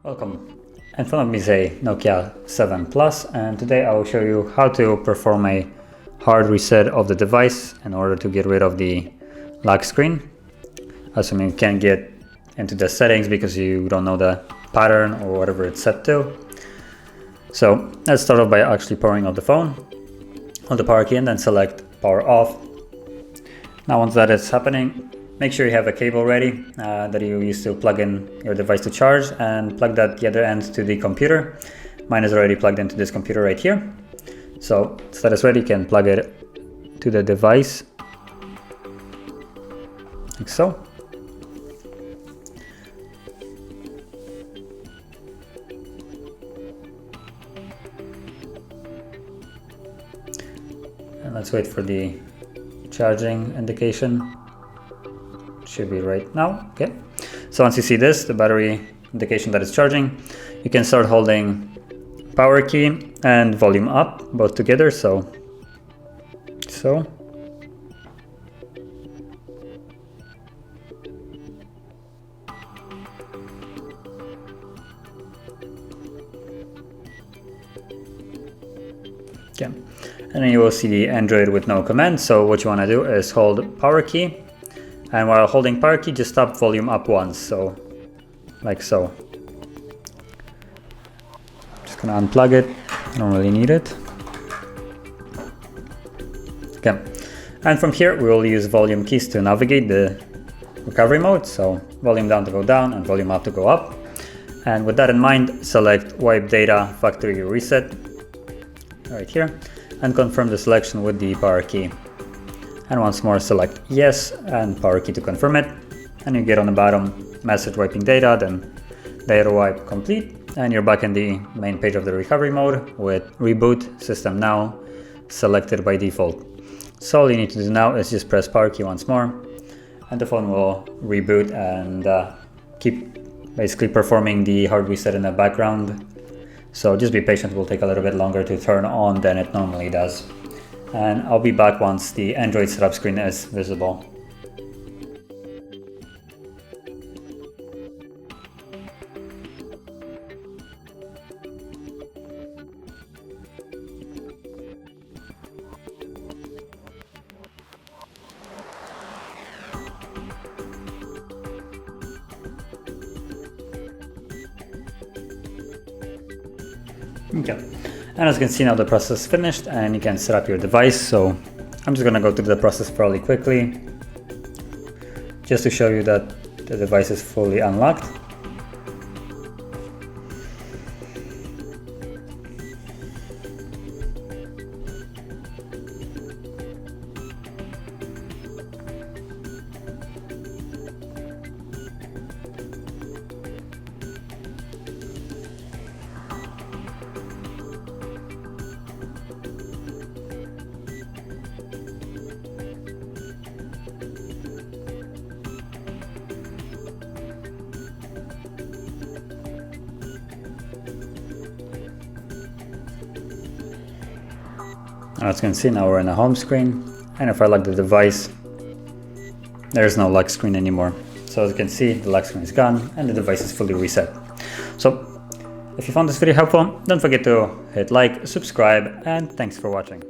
Welcome. In front of me is a Nokia 7 Plus, and today I will show you how to perform a hard reset of the device in order to get rid of the lock screen. Assuming you can't get into the settings because you don't know the pattern or whatever it's set to. So let's start off by actually powering off the phone. Hold the power key and then select power off. Now once that is happening, make sure you have a cable ready that you use to plug in your device to charge, and plug that the other end to the computer. Mine is already plugged into this computer right here. So once that is ready, you can plug it to the device like so. And let's wait for the charging indication. Should be right now. Okay, so once you see this, the battery indication that it's charging, you can start holding power key and volume up both together. So okay, and then you will see the Android with no command. So what you want to do is hold power key, and while holding power key, just stop volume up once, so like so. Just gonna unplug it, I don't really need it. Okay, and from here we will use volume keys to navigate the recovery mode, so volume down to go down and volume up to go up. And with that in mind, select wipe data factory reset right here and confirm the selection with the power key. And once more select yes and power key to confirm it, and you get on the bottom message wiping data, then data wipe complete, and you're back in the main page of the recovery mode with reboot system now selected by default. So all you need to do now is just press power key once more, and the phone will reboot and keep basically performing the hard reset in the background. So just be patient, it will take a little bit longer to turn on than it normally does. And I'll be back once the Android setup screen is visible. Okay, and as you can see now the process is finished and you can set up your device. So I'm just gonna go through the process fairly quickly just to show you that the device is fully unlocked. As you can see, now we're in the home screen, and if I lock the device, there's no lock screen anymore. So as you can see, the lock screen is gone and the device is fully reset. So if you found this video helpful, don't forget to hit like, subscribe, and thanks for watching.